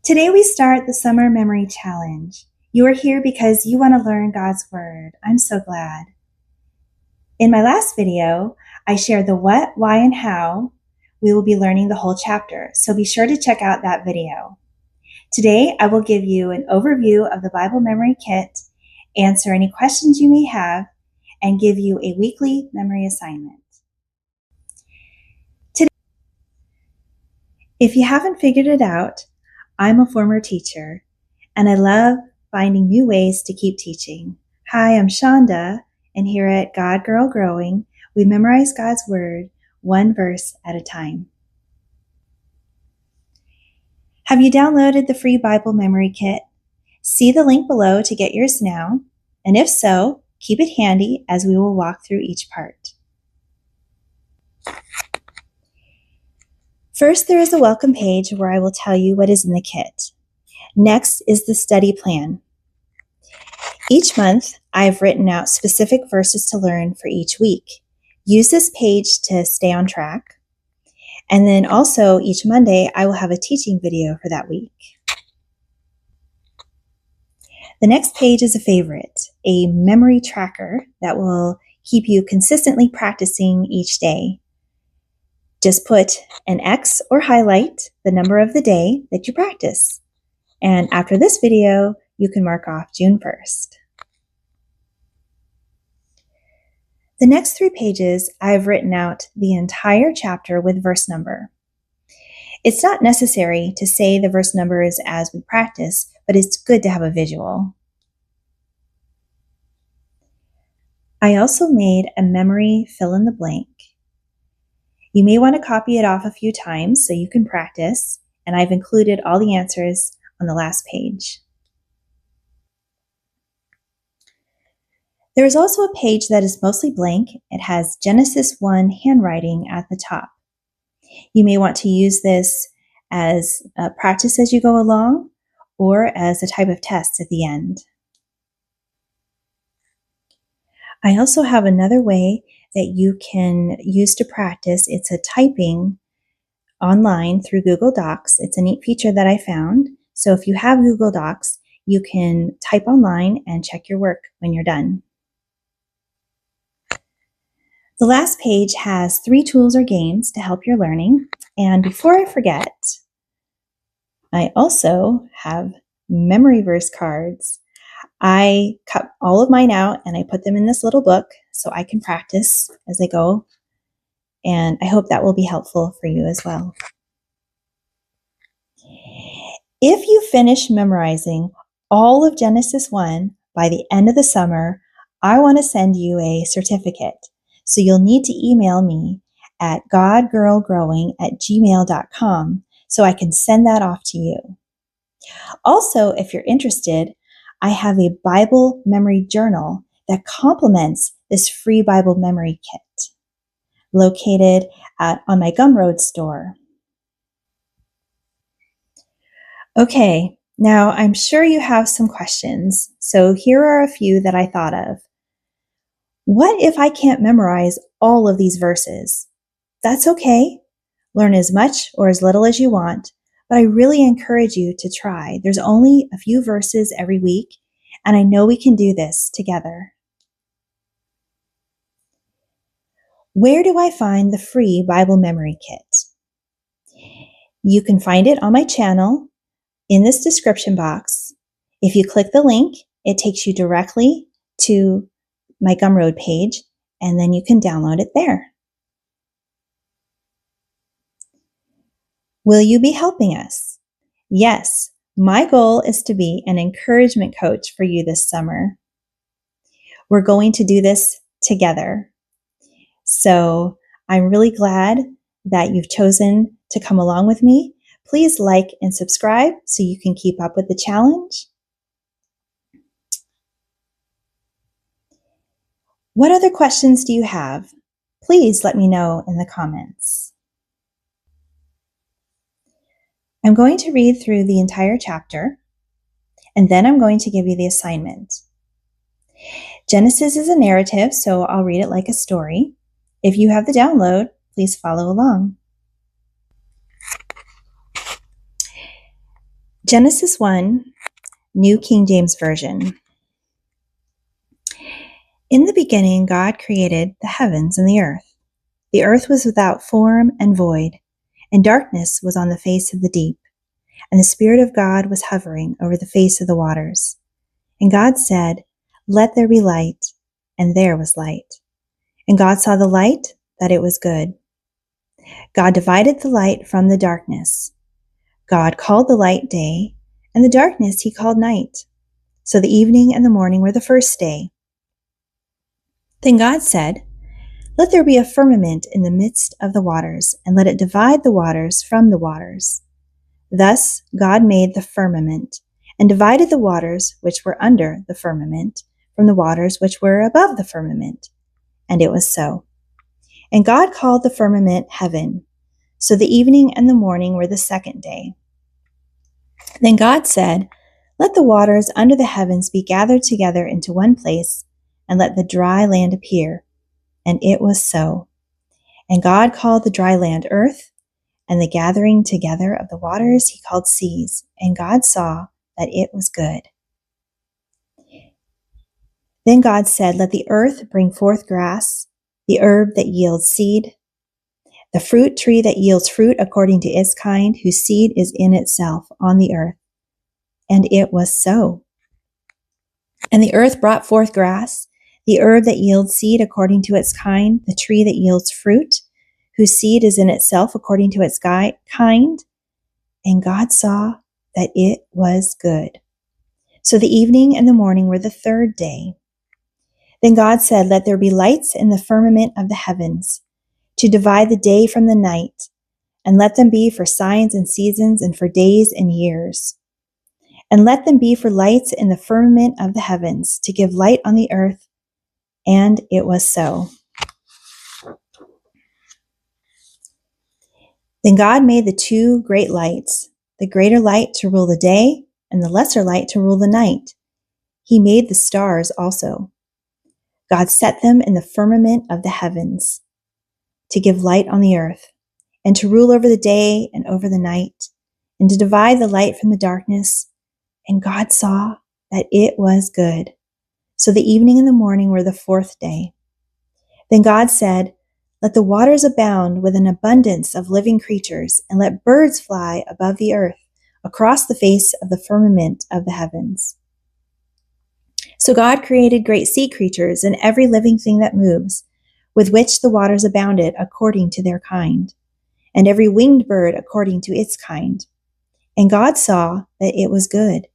Today we start the Summer Memory Challenge. You are here because you want to learn God's Word. I'm so glad. In my last video, I shared the what, why, and how. We will be learning the whole chapter, so be sure to check out that video. Today, I will give you an overview of the Bible Memory Kit, answer any questions you may have, and give you a weekly memory assignment. Today, if you haven't figured it out, I'm a former teacher, and I love finding new ways to keep teaching. Hi, I'm Shonda, and here at godgirlgrowing, we memorize God's Word one verse at a time. Have you downloaded the free Bible Memory Kit? See the link below to get yours now, and if so, keep it handy as we will walk through each part. First, there is a welcome page where I will tell you what is in the kit. Next is the study plan. Each month, I have written out specific verses to learn for each week. Use this page to stay on track. And then also, each Monday, I will have a teaching video for that week. The next page is a favorite, a memory tracker that will keep you consistently practicing each day. Just put an X or highlight the number of the day that you practice. And after this video, you can mark off June 1st. The next 3 pages, I've written out the entire chapter with verse number. It's not necessary to say the verse numbers as we practice, but it's good to have a visual. I also made a memory fill in the blank. You may want to copy it off a few times so you can practice, and I've included all the answers on the last page. There is also a page that is mostly blank. It has Genesis 1 handwriting at the top. You may want to use this as a practice as you go along or as a type of test at the end. I also have another way that you can use to practice. It's a typing online through Google Docs. It's a neat feature that I found. So if you have Google Docs, you can type online and check your work when you're done. The last page has 3 tools or games to help your learning. And before I forget, I also have memory verse cards. I cut all of mine out and I put them in this little book so I can practice as I go. And I hope that will be helpful for you as well. If you finish memorizing all of Genesis 1 by the end of the summer, I want to send you a certificate. So you'll need to email me at godgirlgrowing@gmail.com so I can send that off to you. Also, if you're interested, I have a Bible memory journal that complements this free Bible memory kit located on my Gumroad store. Okay, now I'm sure you have some questions, so here are a few that I thought of. What if I can't memorize all of these verses? That's okay. Learn as much or as little as you want, but I really encourage you to try. There's only a few verses every week, and I know we can do this together. Where do I find the free Bible Memory Kit? You can find it on my channel in this description box. If you click the link, it takes you directly to my Gumroad page, and then you can download it there. Will you be helping us? Yes, my goal is to be an encouragement coach for you this summer. We're going to do this together. So I'm really glad that you've chosen to come along with me. Please like and subscribe so you can keep up with the challenge. What other questions do you have? Please let me know in the comments. I'm going to read through the entire chapter, and then I'm going to give you the assignment. Genesis is a narrative, so I'll read it like a story. If you have the download, please follow along. Genesis 1, New King James Version. In the beginning, God created the heavens and the earth. The earth was without form and void, and darkness was on the face of the deep, and the Spirit of God was hovering over the face of the waters. And God said, "Let there be light," and there was light. And God saw the light, that it was good. God divided the light from the darkness. God called the light day, and the darkness he called night. So the evening and the morning were the first day. Then God said, "Let there be a firmament in the midst of the waters, and let it divide the waters from the waters." Thus God made the firmament, and divided the waters which were under the firmament from the waters which were above the firmament. And it was so. And God called the firmament heaven. So the evening and the morning were the second day. Then God said, "Let the waters under the heavens be gathered together into one place, and let the dry land appear." And it was so. And God called the dry land earth, and the gathering together of the waters he called seas. And God saw that it was good. Then God said, "Let the earth bring forth grass, the herb that yields seed, the fruit tree that yields fruit according to its kind, whose seed is in itself on the earth." And it was so. And the earth brought forth grass, the herb that yields seed according to its kind, the tree that yields fruit, whose seed is in itself according to its kind. And God saw that it was good. So the evening and the morning were the third day. Then God said, "Let there be lights in the firmament of the heavens, to divide the day from the night, and let them be for signs and seasons and for days and years. And let them be for lights in the firmament of the heavens, to give light on the earth." And it was so. Then God made the two great lights, the greater light to rule the day, and the lesser light to rule the night. He made the stars also. God set them in the firmament of the heavens, to give light on the earth, and to rule over the day and over the night, and to divide the light from the darkness. And God saw that it was good. So the evening and the morning were the fourth day. Then God said, "Let the waters abound with an abundance of living creatures, and let birds fly above the earth, across the face of the firmament of the heavens." So God created great sea creatures and every living thing that moves, with which the waters abounded according to their kind, and every winged bird according to its kind. And God saw that it was good.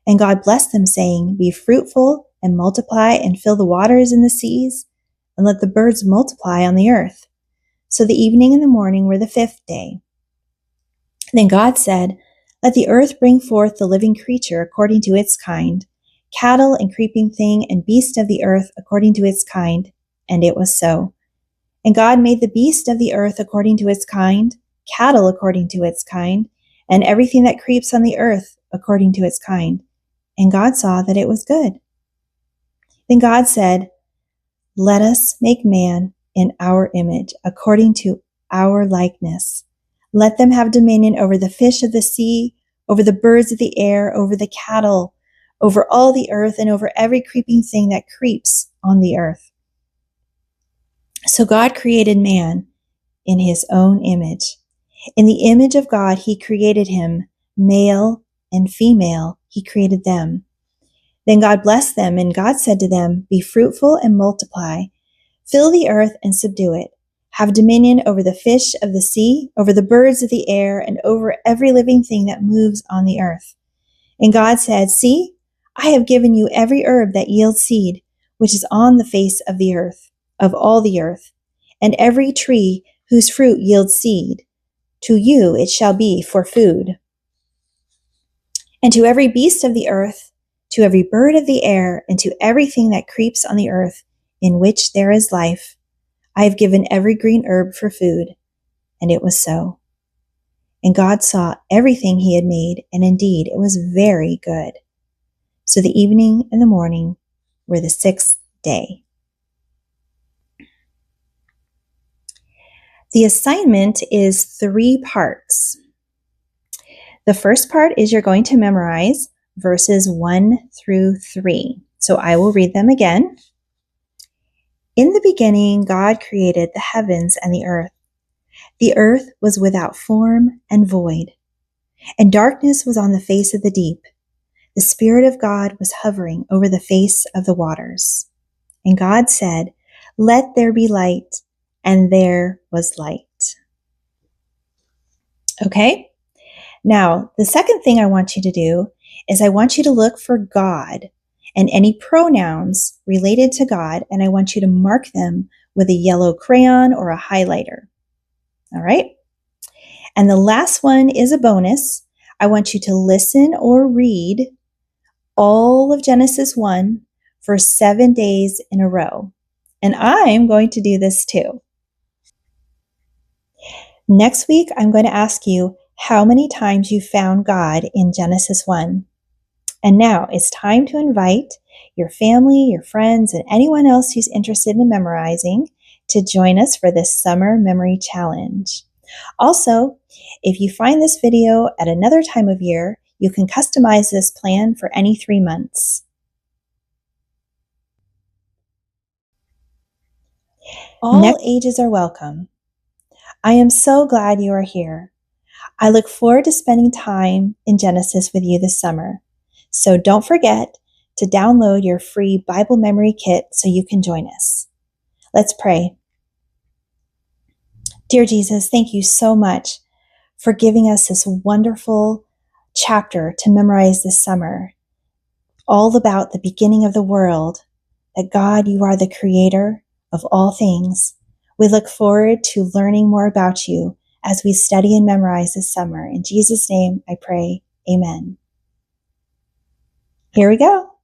And God blessed them, saying, "Be fruitful and multiply, and fill the waters in the seas, and let the birds multiply on the earth." So the evening and the morning were the fifth day. Then God said, "Let the earth bring forth the living creature according to its kind, cattle and creeping thing and beast of the earth according to its kind." And it was so. And God made the beast of the earth according to its kind, cattle according to its kind, and everything that creeps on the earth according to its kind. And God saw that it was good. Then God said, "Let us make man in our image, according to our likeness. Let them have dominion over the fish of the sea, over the birds of the air, over the cattle, over all the earth, and over every creeping thing that creeps on the earth." So God created man in his own image. In the image of God, he created him, male and female, he created them. Then God blessed them, and God said to them, "Be fruitful and multiply, fill the earth and subdue it. Have dominion over the fish of the sea, over the birds of the air, and over every living thing that moves on the earth." And God said, "See, I have given you every herb that yields seed, which is on the face of the earth, of all the earth, and every tree whose fruit yields seed. To you it shall be for food. And to every beast of the earth, to every bird of the air, and to everything that creeps on the earth, in which there is life, I have given every green herb for food." And it was so. And God saw everything he had made, and indeed it was very good. So the evening and the morning were the sixth day. The assignment is 3 parts. The first part is you're going to memorize verses 1 through 3. So I will read them again. In the beginning, God created the heavens and the earth. The earth was without form and void, and darkness was on the face of the deep. The Spirit of God was hovering over the face of the waters. And God said, "Let there be light," and there was light. Okay? Now, the second thing I want you to do is I want you to look for God and any pronouns related to God, and I want you to mark them with a yellow crayon or a highlighter. All right? And the last one is a bonus. I want you to listen or read all of Genesis 1 for 7 days in a row. And I'm going to do this too. Next week, I'm going to ask you how many times you found God in Genesis 1. And now it's time to invite your family, your friends, and anyone else who's interested in memorizing to join us for this summer memory challenge. Also, if you find this video at another time of year, you can customize this plan for any 3 months. All ages are welcome. I am so glad you are here. I look forward to spending time in Genesis with you this summer. So don't forget to download your free Bible memory kit so you can join us. Let's pray. Dear Jesus, thank you so much for giving us this wonderful chapter to memorize this summer, all about the beginning of the world, that God, you are the creator of all things. We look forward to learning more about you as we study and memorize this summer. In Jesus' name I pray, amen. Here we go.